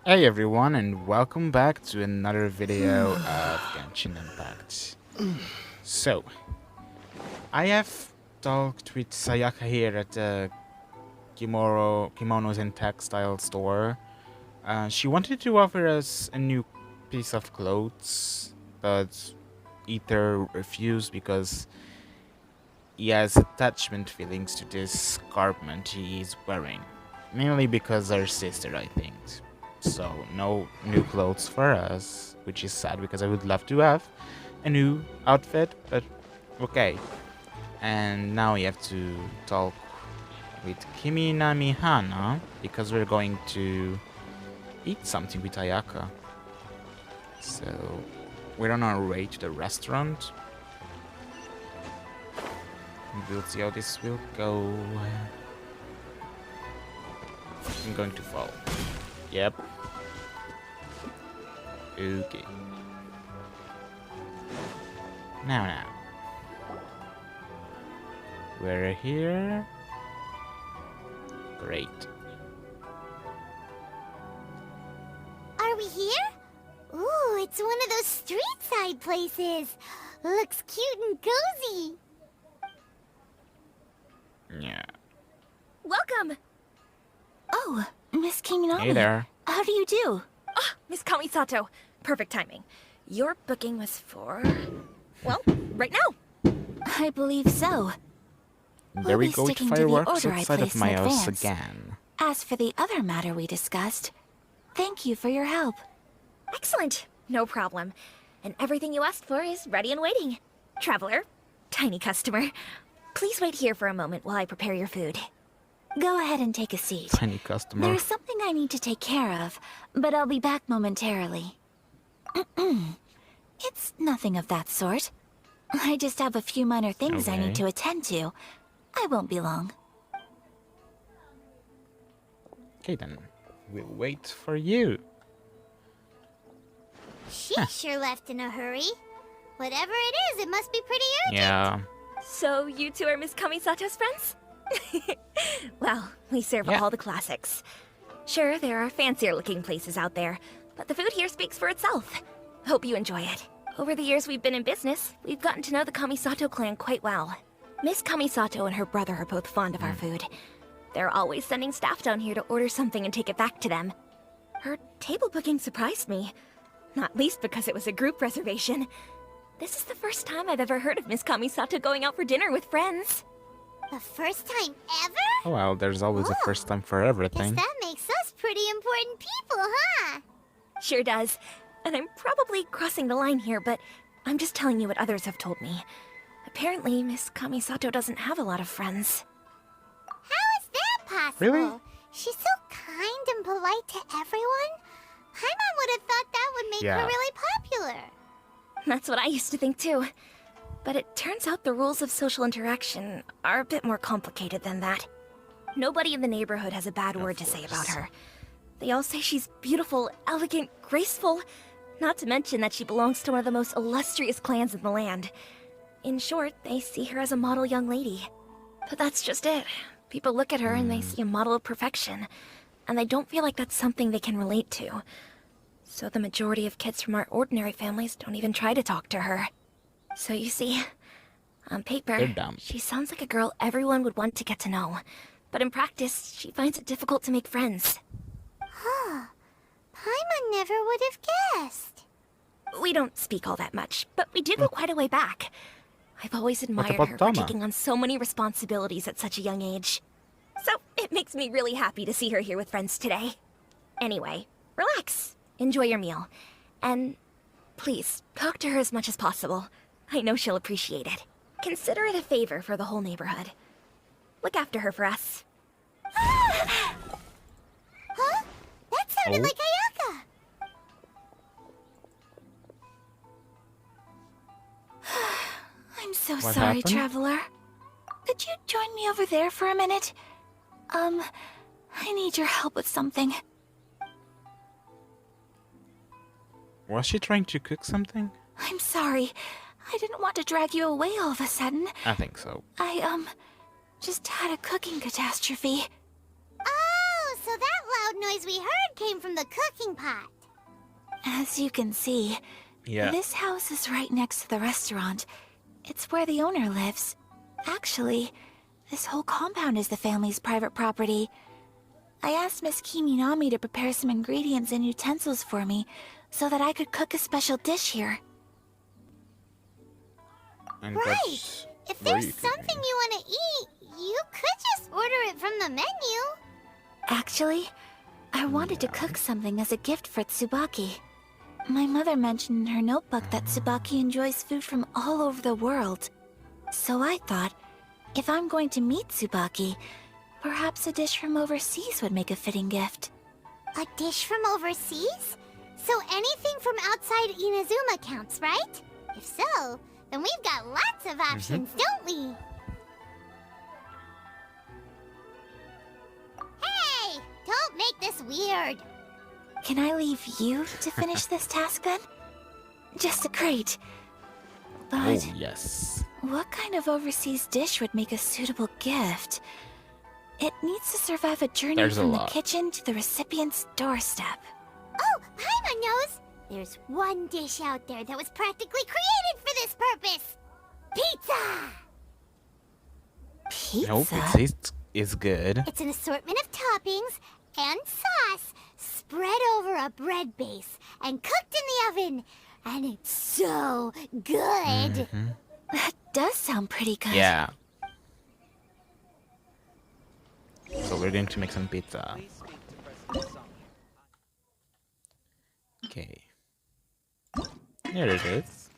Hey everyone, and welcome back to another video of Genshin Impact. So, I have talked with Ayaka here at the Kimonos and Textile store. She wanted to offer us a new piece of clothes, but Ether refused because he has attachment feelings to this garment he is wearing. Mainly because her sister, I think. So, no new clothes for us, which is sad because I would love to have a new outfit, but okay. And now we have to talk with Kimi Namihana because we're going to eat something with Ayaka. So, we're on our way to the restaurant. We'll see how this will go. I'm going to fall. Yep. Okay. Now. We're here. Great. Are we here? Ooh, it's one of those street side places. Looks cute and cozy. Yeah. Welcome! Oh, Miss Kiminami. Hey there. How do you do? Ah, Miss Kamisato. Perfect timing. Your booking was for... well, right now. I believe so. There we be go with sticking to the fireworks order I outside of placed in my house advance. again. As for the other matter we discussed, thank you for your help. Excellent. No problem. And everything you asked for is ready and waiting. Traveler, tiny customer, please wait here for a moment while I prepare your food. Go ahead and take a seat. Tiny customer. There's something I need to take care of, but I'll be back momentarily. It's nothing of that sort. I just have a few minor things I Okay. need to attend to. I won't be long. Okay then. We'll wait for you. She sure left in a hurry. Whatever it is, it must be pretty urgent. Yeah. So, you two are Miss Kamisato's friends? Well, we serve Yeah. all the classics. Sure, there are fancier looking places out there, but the food here speaks for itself. Hope you enjoy it. Over the years we've been in business, we've gotten to know the Kamisato clan quite well. Miss Kamisato and her brother are both fond of our food. They're always sending staff down here to order something and take it back to them. Her table booking surprised me, not least because it was a group reservation. This is the first time I've ever heard of Miss Kamisato going out for dinner with friends. The first time ever? Oh well, there's always a Oh. first time for Guess everything. that makes us pretty important people, huh? Sure does. And I'm probably crossing the line here, but I'm just telling you what others have told me. Apparently, Miss Kamisato doesn't have a lot of friends. How is that possible? Really? She's so kind and polite to everyone. Paimon would have thought that would make Yeah. her really popular. That's what I used to think too. But it turns out the rules of social interaction are a bit more complicated than that. Nobody in the neighborhood has a bad word to say about course. her. They all say she's beautiful, elegant, graceful, not to mention that she belongs to one of the most illustrious clans in the land. In short, they see her as a model young lady. But that's just it. People look at her and they see a model of perfection, and they don't feel like that's something they can relate to. So the majority of kids from our ordinary families don't even try to talk to her. So you see, on paper, They're dumb. she sounds like a girl everyone would want to get to know. But in practice, she finds it difficult to make friends. Huh. Paimon never would have guessed. We don't speak all that much, but we do go quite a way back. I've always admired about her for Tama? taking on so many responsibilities at such a young age. So it makes me really happy to see her here with friends today. Anyway, relax, enjoy your meal, and please, talk to her as much as possible. I know she'll appreciate it. Consider it a favor for the whole neighborhood. Look after her for us. Huh? That sounded Oh. like Ayaka. I'm so What sorry, happened? traveler. Could you join me over there for a minute? I need your help with something. Was she trying to cook something? I'm sorry. I didn't want to drag you away all of a sudden. I think so. I just had a cooking catastrophe. Oh, so that loud noise we heard came from the cooking pot. As you can see, Yeah. this house is right next to the restaurant. It's where the owner lives. Actually, this whole compound is the family's private property. I asked Miss Kiminami to prepare some ingredients and utensils for me so that I could cook a special dish here. And Right. that's If very there's something you want to eat, you could just order it from the menu. Actually, I wanted to cook something as a gift for Tsubaki. My mother mentioned in her notebook that Tsubaki enjoys food from all over the world. So I thought, if I'm going to meet Tsubaki, perhaps a dish from overseas would make a fitting gift. A dish from overseas? So anything from outside Inazuma counts, right? If so, then we've got lots of options, don't we? Hey! Don't make this weird. Can I leave you to finish this task then? Just a crate. But Oh, yes. what kind of overseas dish would make a suitable gift? It needs to survive a journey There's a from the lot. kitchen to the recipient's doorstep. Oh, Paimon knows! There's one dish out there that was practically created for this purpose! Pizza! Pizza? Nope, it tastes is good. It's an assortment of toppings and sauce spread over a bread base and cooked in the oven. And it's so good! That does sound pretty good. Yeah. So we're going to make some pizza. Okay. There it is.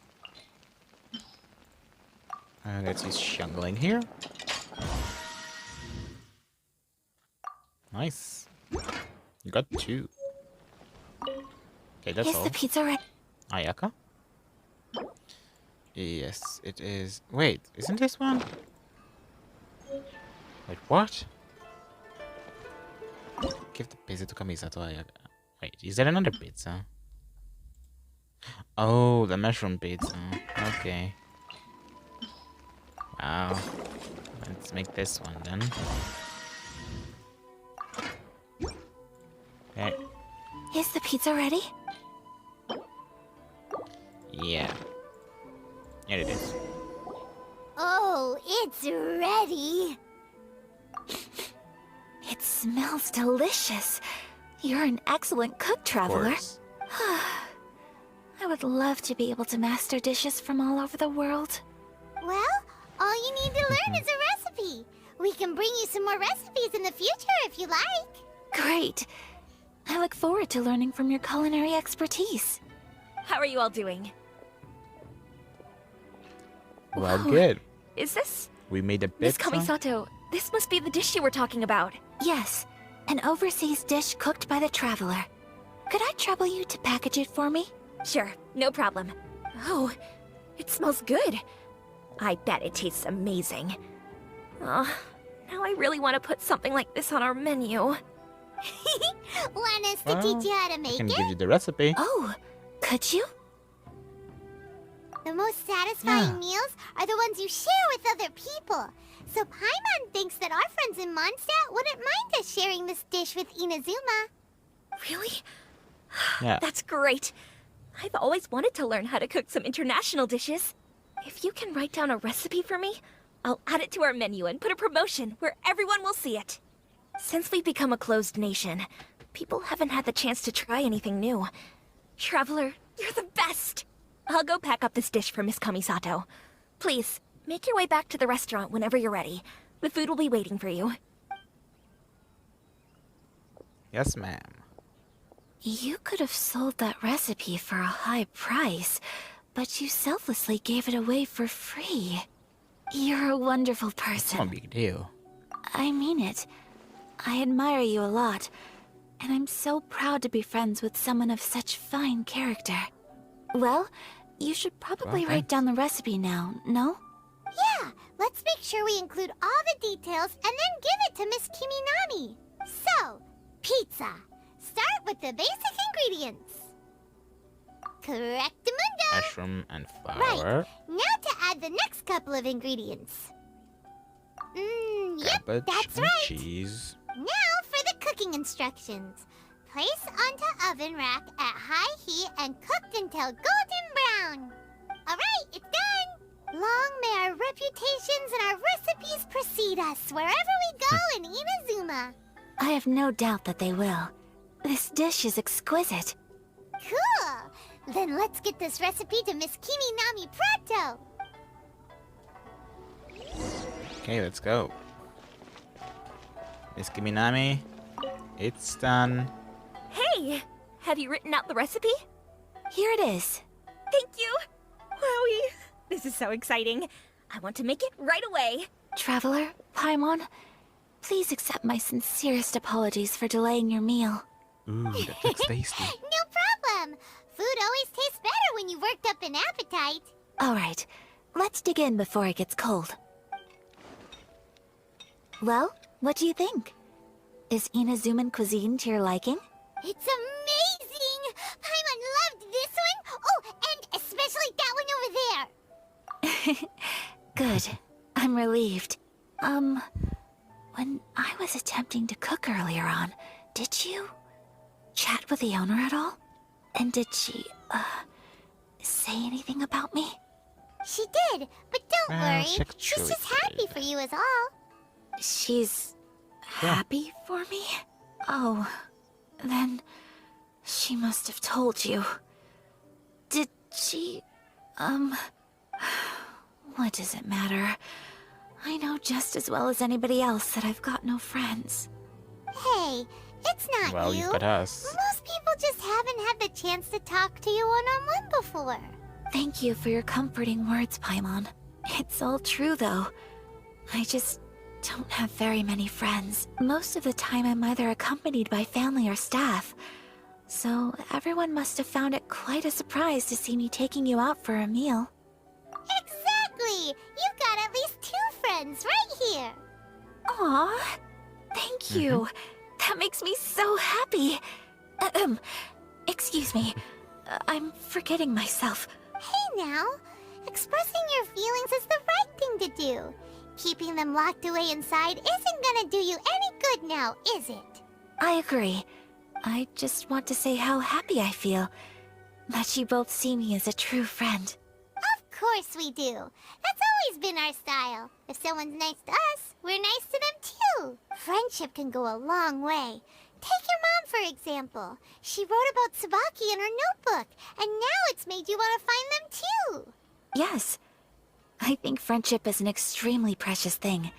Let's use Shungling here. Nice. You got 2. Okay, that's Is all. the pizza ready? Ayaka? Yes, it is. Wait, isn't this one? Wait, what? Give the pizza to Kamisato Ayaka. Wait, is there another pizza? Oh, the mushroom pizza. Okay. Wow. Let's make this one then. Okay. Is the pizza ready? Yeah. Here it is. Oh, it's ready! It smells delicious. You're an excellent cook, Of traveler. course. I would love to be able to master dishes from all over the world. Well, all you need to learn is a recipe. We can bring you some more recipes in the future if you like. Great. I look forward to learning from your culinary expertise. How are you all doing? Well, Whoa. good. Is this... We made a Miss pizza. Kamisato, this must be the dish you were talking about. Yes, an overseas dish cooked by the traveler. Could I trouble you to package it for me? Sure, no problem. Oh, it smells good. I bet it tastes amazing. Oh, now I really want to put something like this on our menu. Want us to Well, teach you how to I make can it? give you the recipe. Oh, could you? The most satisfying Yeah. meals are the ones you share with other people. So Paimon thinks that our friends in Mondstadt wouldn't mind us sharing this dish with Inazuma. Really? Yeah. That's great. I've always wanted to learn how to cook some international dishes. If you can write down a recipe for me, I'll add it to our menu and put a promotion where everyone will see it. Since we've become a closed nation, people haven't had the chance to try anything new. Traveler, you're the best! I'll go pack up this dish for Miss Kamisato. Please, make your way back to the restaurant whenever you're ready. The food will be waiting for you. Yes, ma'am. You could have sold that recipe for a high price, but you selflessly gave it away for free. You're a wonderful It's person. no big deal. I mean it. I admire you a lot, and I'm so proud to be friends with someone of such fine character. Well, you should probably Well, write down the recipe now, no? Yeah, let's make sure we include all the details and then give it to Miss Kiminami. So, pizza. Start with the basic ingredients. Correctamundo. Mushroom and flour. Right. Now to add the next couple of ingredients. Yep, Cabbage that's and right. cheese. Now for the cooking cooking instructions. Place onto oven rack at high heat and cooked until golden brown. Alright, it's done! Long may our reputations and our recipes precede us wherever we go in Inazuma. I have no doubt that they will. This dish is exquisite. Cool! Then let's get this recipe to Miss Kiminami pronto! Okay, let's go. Miss Kiminami, it's done. Hey! Have you written out the recipe? Here it is. Thank you! Wowie! This is so exciting. I want to make it right away. Traveler, Paimon, please accept my sincerest apologies for delaying your meal. Ooh, that looks tasty. No problem! Food always tastes better when you've worked up an appetite. Alright, let's dig in before it gets cold. Well, what do you think? Is Inazuman cuisine to your liking? It's amazing! Paimon loved this one! Oh, and especially that one over there! Good. I'm relieved. When I was attempting to cook earlier on, did you chat with the owner at all? And did she, say anything about me? She did, but don't worry. she She's actually just happy did. for you is all. She's happy for me? Oh, then she must have told you. Did she, what does it matter? I know just as well as anybody else that I've got no friends. Hey, it's not Well, you. you've got us. Most people just haven't had the chance to talk to you one-on-one before. Thank you for your comforting words, Paimon. It's all true, though. I just don't have very many friends. Most of the time I'm either accompanied by family or staff. So everyone must have found it quite a surprise to see me taking you out for a meal. Exactly! You've got at least 2 friends right here. Aw, thank you. That makes me so happy. Excuse me. I'm forgetting myself. Hey now, expressing your feelings is the right thing to do. Keeping them locked away inside isn't gonna do you any good now, is it? I agree. I just want to say how happy I feel that you both see me as a true friend. Of course we do. That's always been our style. If someone's nice to us, we're nice to them too. Friendship can go a long way. Take your mom, for example. She wrote about Tsubaki in her notebook, and now it's made you want to find them too. Yes, I think friendship is an extremely precious thing,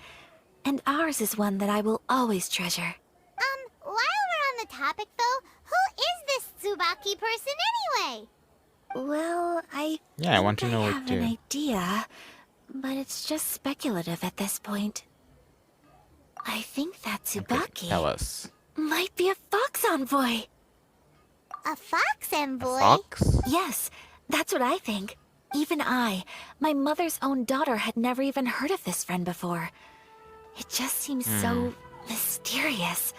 and ours is one that I will always treasure. While we're on the topic though, who is this Tsubaki person anyway? Well, I Yeah, I want to know it have too. an idea, but it's just speculative at this point. I think that Okay, Tsubaki tell us. might be a fox envoy. A fox A envoy? fox? Yes, that's what I think. Even I, my mother's own daughter, had never even heard of this friend before. It just seems so mysterious.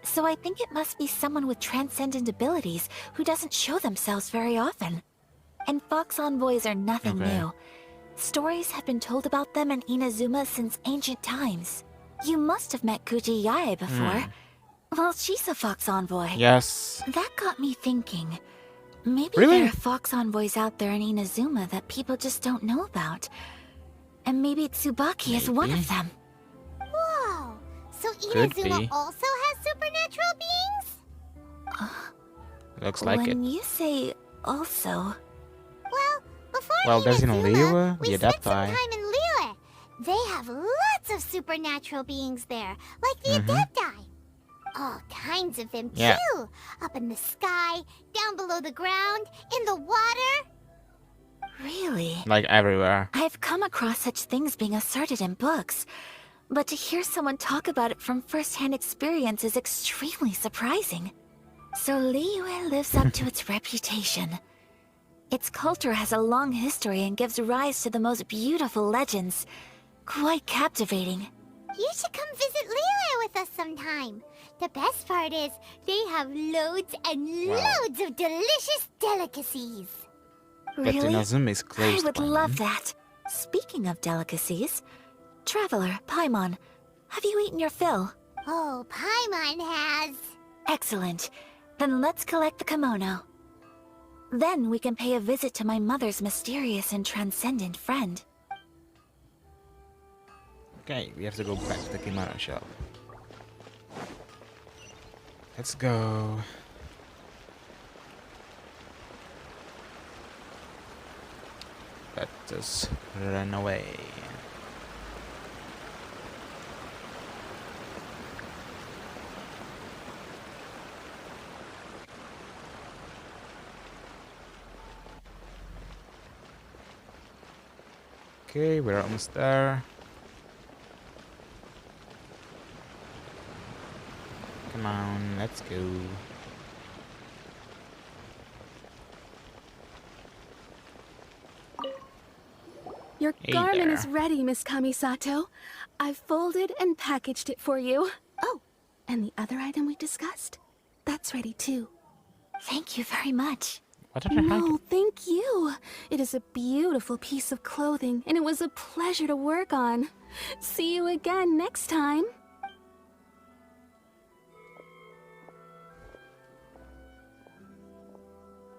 So I think it must be someone with transcendent abilities who doesn't show themselves very often. And fox envoys are nothing Okay. new. Stories have been told about them in Inazuma since ancient times. You must have met Kuji Yae before. Well, she's a fox envoy. Yes. That got me thinking. Maybe Really? there are fox envoys out there in Inazuma that people just don't know about. And maybe Tsubaki is one Maybe. of them. Whoa! So Could Inazuma be. also has supernatural beings? Looks like when it. you say also, Well, before Well, there's in Inazuma, Liyue, we the spent some Adepti. time in Liyue. They have lots of supernatural beings there, like the Adepti. All kinds of them Yeah. too. Up in the sky, down below the ground, in the water. really? Like everywhere. I've come across such things being asserted in books, but to hear someone talk about it from first-hand experience is extremely surprising. So Liyue lives up to its reputation. Its culture has a long history and gives rise to the most beautiful legends. Quite captivating. You should come visit Liyue with us sometime. The best part is, they have loads and Wow. loads of delicious delicacies. But Really? Inazuma is I closed. would by love now. that. Speaking of delicacies, Traveler, Paimon, have you eaten your fill? Oh, Paimon has. Excellent. Then let's collect the kimono. Then we can pay a visit to my mother's mysterious and transcendent friend. Okay, we have to go back to the kimono shop. Let's go. Let us run away. Okay, we're almost there. Come on, let's go. Your Hey garment there. is ready, Miss Kamisato. I've folded and packaged it for you. Oh, and the other item we discussed? That's ready too. Thank you very much. What other No, item? thank you. It is a beautiful piece of clothing, and it was a pleasure to work on. See you again next time.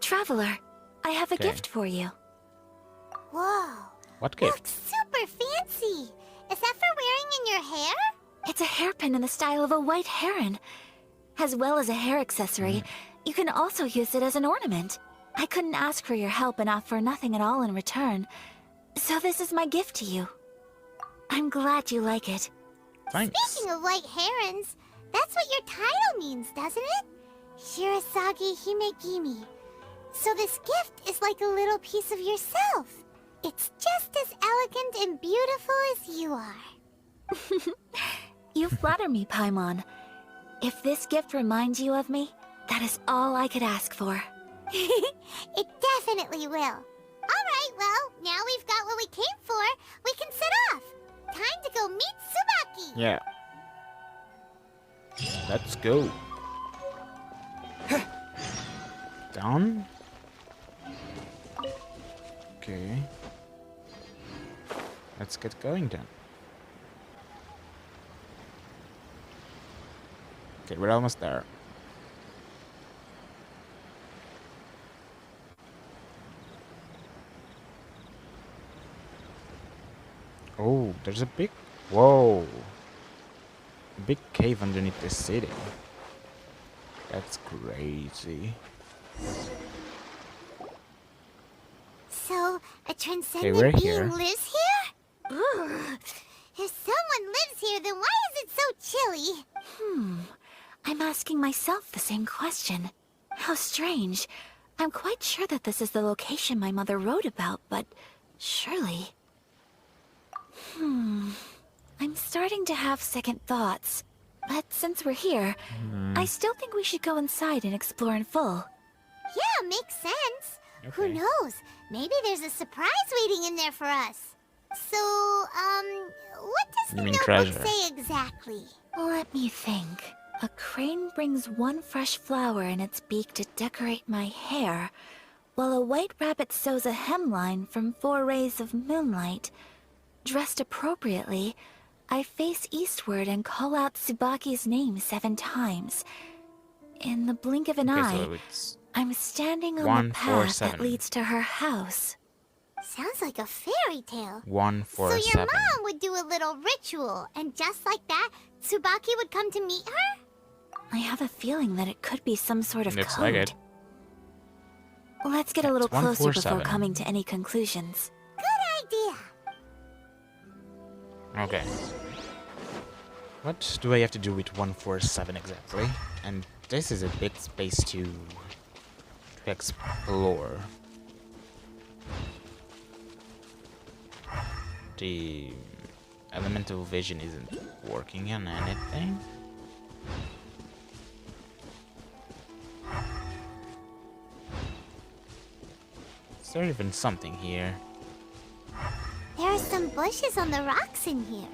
Traveler, I have a Okay. gift for you. Whoa. What gift? Looks super fancy. Is that for wearing in your hair? It's a hairpin in the style of a white heron. As well as a hair accessory, you can also use it as an ornament. I couldn't ask for your help and offer nothing at all in return. So this is my gift to you. I'm glad you like it. Thanks. Speaking of white herons, that's what your title means, doesn't it? Shirasagi Himegimi. So this gift is like a little piece of yourself. It's just as elegant and beautiful as you are. You flatter me, Paimon. If this gift reminds you of me, that is all I could ask for. It definitely will. Alright, well, now we've got what we came for. We can set off. Time to go meet Tsubaki. Yeah. Let's go. Down. Okay. Let's get going then. Okay, we're almost there. Oh, there's a big... Whoa. A big cave underneath the city. That's crazy. So, a we're transcendent being here. lives here? Ugh. If someone lives here, then why is it so chilly? I'm asking myself the same question. How strange. I'm quite sure that this is the location my mother wrote about, but surely... I'm starting to have second thoughts. But since we're here, I still think we should go inside and explore in full. Yeah, makes sense. Who Okay. knows? Maybe there's a surprise waiting in there for us. So, what does You the mean notebook treasure. say exactly? Let me think. A crane brings one fresh flower in its beak to decorate my hair, while a white rabbit sews a hemline from 4 rays of moonlight. Dressed appropriately, I face eastward and call out Tsubaki's name 7 times. In the blink of an Okay, eye, so it's I'm standing on the 1, 4, path that 7. leads to her house. Sounds like a fairy tale. 1, 4, So your 7. mom would do a little ritual, and just like that, Tsubaki would come to meet her? I have a feeling that it could be some sort of Looks code. like it. Let's get a little It's 1, closer 4, before 7. coming to any conclusions. Good idea. Okay. What do I have to do with 147 exactly? And this is a big space to explore. The elemental vision isn't working on anything. Is there even something here? There are some bushes on the rocks in here.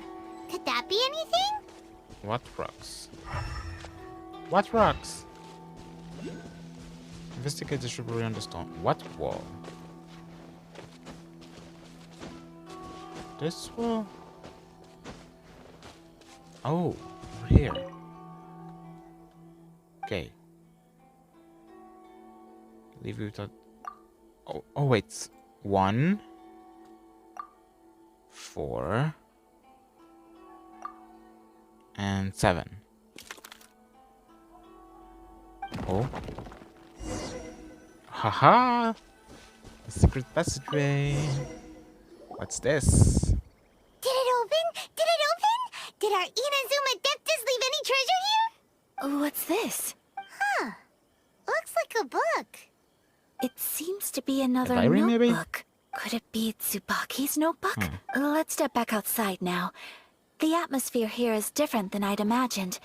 Could that be anything? What rocks? What rocks? Investigate the shrubbery on the stone. What wall? This wall? Oh, over here. Okay. Leave you without. Oh wait. 1, 4, and 7. Oh. Haha! A secret passageway. What's this? Did it open? Did it open? Did our Inazuma Adeptus leave any treasure here? What's this? Huh. Looks like a book. It seems to be another diary, maybe? notebook. Could it be Tsubaki's notebook? Let's step back outside now. The atmosphere here is different than I'd imagined.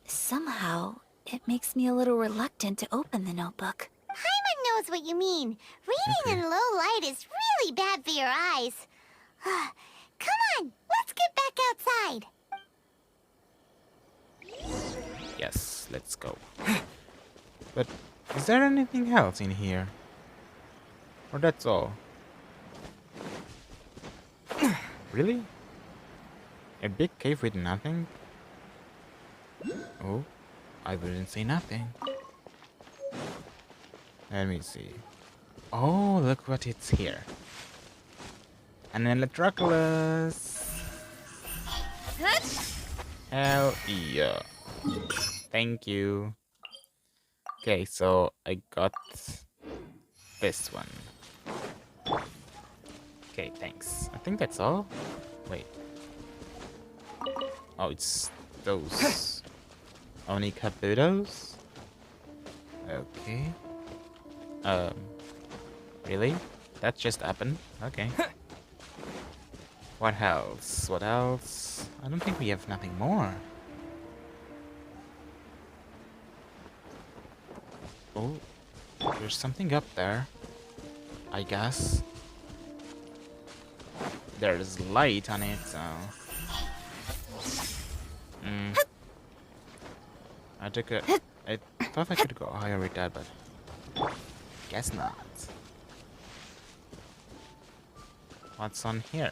Somehow, it makes me a little reluctant to open the notebook. Paimon knows what you mean. Reading in low light is really bad for your eyes. Come on, let's get back outside. Yes, let's go. But is there anything else in here? Or that's all? Really? A big cave with nothing? Oh, I wouldn't say nothing. Let me see. Oh, look what it's here. An Electroculus. Hell yeah. Thank you. Okay, so I got this one. Okay, thanks. I think that's all. Wait. Oh, it's those Oni Kabutos? Okay. Really? That just happened? Okay. What else? What else? I don't think we have nothing more. Oh, there's something up there. I guess. There's light on it, so... I thought I could go higher with that, but... guess not. What's on here?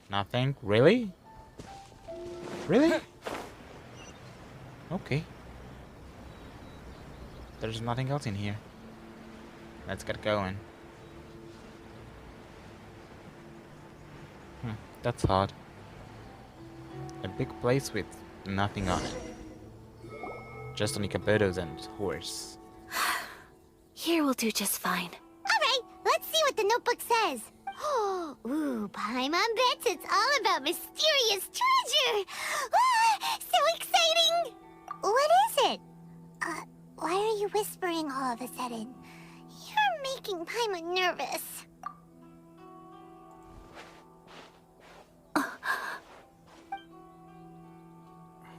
Nothing? Really? Really? Okay. There's nothing else in here. Let's get going. That's odd. A big place with nothing on it. Just only Kabutos and horse. Here will do just fine. Alright, let's see what the notebook says. Ooh, Paimon bets it's all about mysterious treasure! Ah, so exciting! What is it? Why are you whispering all of a sudden? You're making Paimon nervous.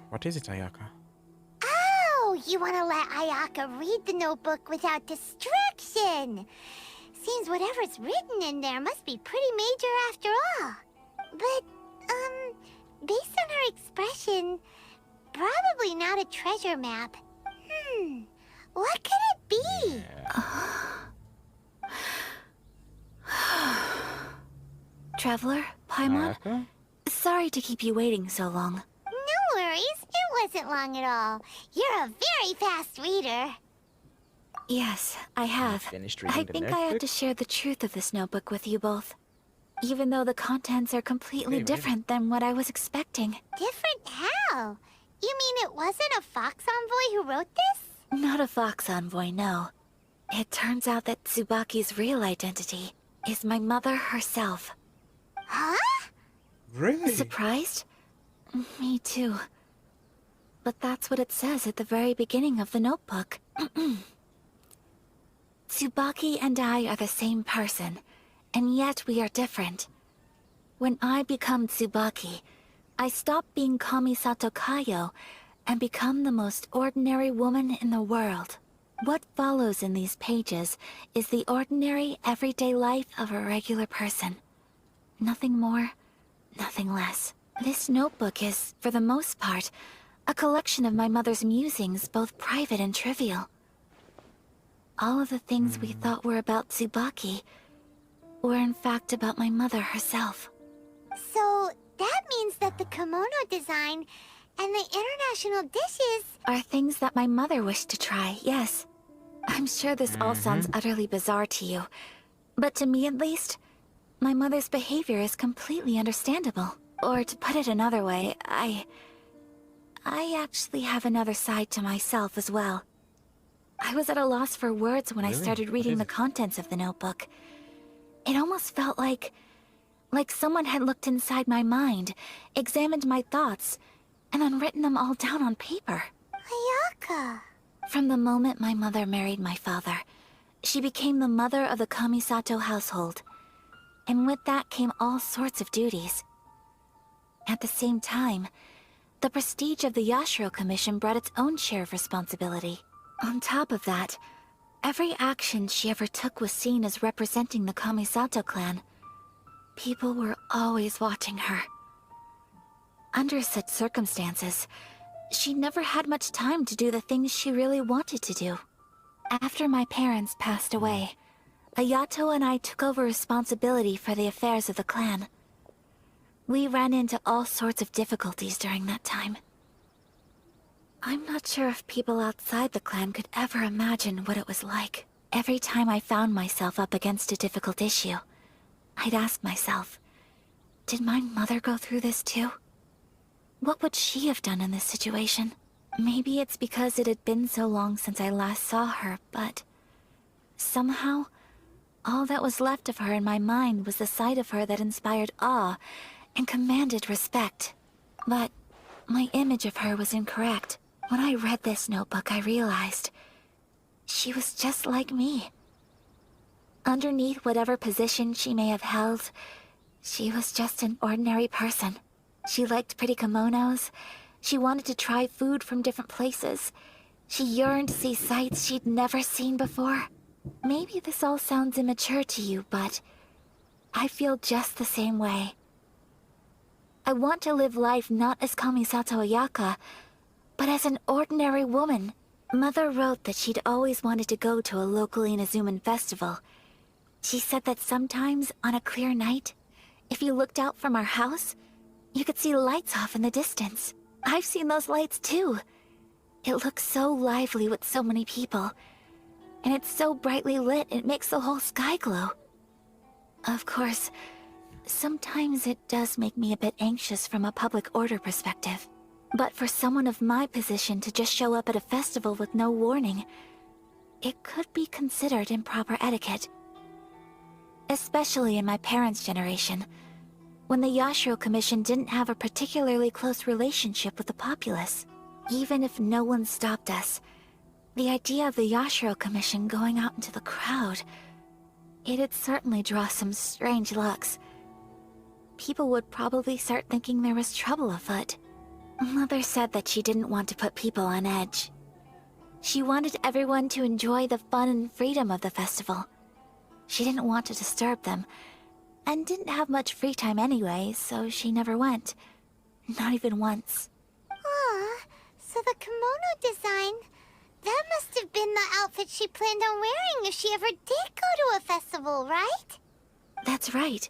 What is it, Ayaka? Oh, you want to let Ayaka read the notebook without distraction. Seems whatever's written in there must be pretty major after all. But, based on her expression, probably not a treasure map. What could it be? Traveler, Paimon, Ayaka? sorry to keep you waiting so long. No worries, it wasn't long at all. You're a very fast reader. Yes, I have. Finished reading I the think I notebook? have to share the truth of this notebook with you both. Even though the contents are completely Wait, really? different than what I was expecting. Different how? You mean it wasn't a Fox Envoy who wrote this? Not a Fox Envoy, no. It turns out that Tsubaki's real identity is my mother herself. Huh? Really? Surprised? Me too. But that's what it says at the very beginning of the notebook. Tsubaki and I are the same person, and yet we are different. When I become Tsubaki, I stop being Kamisato Kayo and become the most ordinary woman in the world. What follows in these pages is the ordinary, everyday life of a regular person. Nothing more, nothing less. This notebook is, for the most part, a collection of my mother's musings, both private and trivial. All of the things we thought were about Tsubaki were in fact about my mother herself. So, that means that the kimono design And the international dishes... Are things that my mother wished to try, yes. I'm sure this all sounds utterly bizarre to you. But to me at least, my mother's behavior is completely understandable. Or to put it another way, I actually have another side to myself as well. I was at a loss for words when I started reading the contents of the notebook. It almost felt like someone had looked inside my mind, examined my thoughts, and then written them all down on paper. Ayaka. From the moment my mother married my father, she became the mother of the Kamisato household. And with that came all sorts of duties. At the same time, the prestige of the Yashiro Commission brought its own share of responsibility. On top of that, every action she ever took was seen as representing the Kamisato clan. People were always watching her. Under such circumstances, she never had much time to do the things she really wanted to do. After my parents passed away, Ayato and I took over responsibility for the affairs of the clan. We ran into all sorts of difficulties during that time. I'm not sure if people outside the clan could ever imagine what it was like. Every time I found myself up against a difficult issue, I'd ask myself, did my mother go through this too? What would she have done in this situation? Maybe it's because it had been so long since I last saw her, but somehow, all that was left of her in my mind was the side of her that inspired awe and commanded respect. But my image of her was incorrect. When I read this notebook, I realized she was just like me. Underneath whatever position she may have held, she was just an ordinary person. She liked pretty kimonos. She wanted to try food from different places. She yearned to see sights she'd never seen before. Maybe this all sounds immature to you, but I feel just the same way. I want to live life not as Kamisato Ayaka, but as an ordinary woman. Mother wrote that she'd always wanted to go to a local Inazuman festival. She said that sometimes, on a clear night, if you looked out from our house, you could see lights off in the distance. I've seen those lights too. It looks so lively with so many people. And it's so brightly lit, it makes the whole sky glow. Of course, sometimes it does make me a bit anxious from a public order perspective. But for someone of my position to just show up at a festival with no warning, it could be considered improper etiquette. Especially in my parents' generation, when the Yashiro Commission didn't have a particularly close relationship with the populace. Even if no one stopped us, the idea of the Yashiro Commission going out into the crowd, it'd certainly draw some strange looks. People would probably start thinking there was trouble afoot. Mother said that she didn't want to put people on edge. She wanted everyone to enjoy the fun and freedom of the festival. She didn't want to disturb them, and didn't have much free time anyway, so she never went. Not even once. Aw, so the kimono design, that must have been the outfit she planned on wearing if she ever did go to a festival, right? That's right.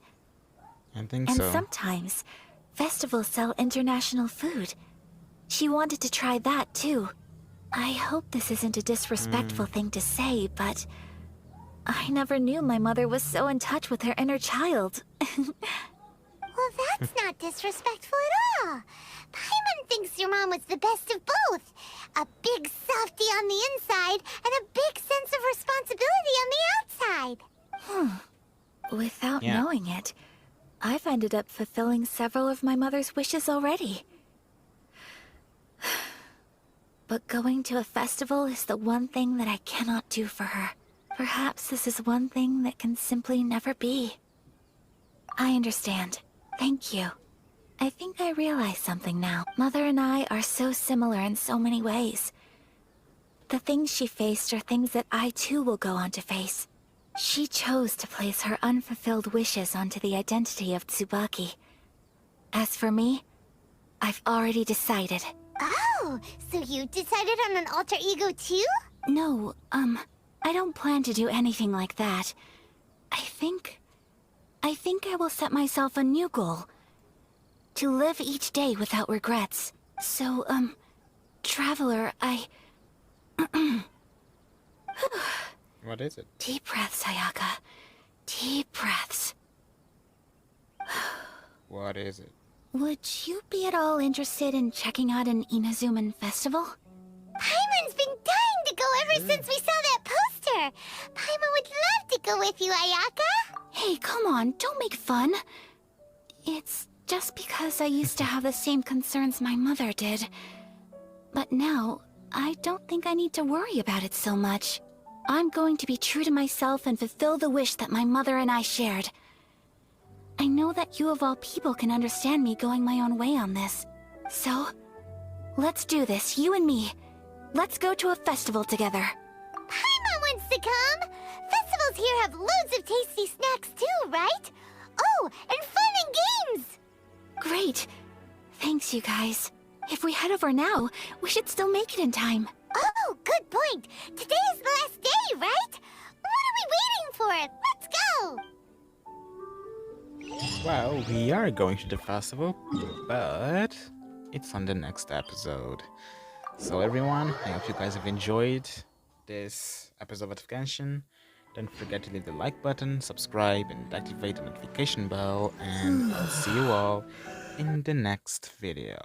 I think And so. sometimes, festivals sell international food. She wanted to try that too. I hope this isn't a disrespectful thing to say, but I never knew my mother was so in touch with her inner child. Well, that's not disrespectful at all. Paimon thinks your mom was the best of both. A big softy on the inside and a big sense of responsibility on the outside. Without Yeah. knowing it, I've ended up fulfilling several of my mother's wishes already. But going to a festival is the one thing that I cannot do for her. Perhaps this is one thing that can simply never be. I understand. Thank you. I think I realize something now. Mother and I are so similar in so many ways. The things she faced are things that I too will go on to face. She chose to place her unfulfilled wishes onto the identity of Tsubaki. As for me, I've already decided. Oh, so you decided on an alter ego too? No, I don't plan to do anything like that. I think I will set myself a new goal. To live each day without regrets. So, Traveler, What is it? Deep breaths, Ayaka. Deep breaths. What is it? Would you be at all interested in checking out an Inazuman festival? Paimon's been dying to go ever since we saw that poster. Paimon would love to go with you, Ayaka. Hey, come on, don't make fun. It's just because I used to have the same concerns my mother did. But now, I don't think I need to worry about it so much. I'm going to be true to myself and fulfill the wish that my mother and I shared. I know that you of all people can understand me going my own way on this. So, let's do this, you and me. Let's go to a festival together. Paimon wants to come. Festivals here have loads of tasty snacks too, right? Oh, and fun and games. Great. Thanks, you guys. If we head over now, we should still make it in time. Oh, good point. Today is the last day, right? What are we waiting for? Let's go. Well, we are going to the festival, but it's on the next episode. So everyone, I hope you guys have enjoyed this episode of Genshin. Don't forget to leave the like button, subscribe, and activate the notification bell, and I'll see you all in the next video.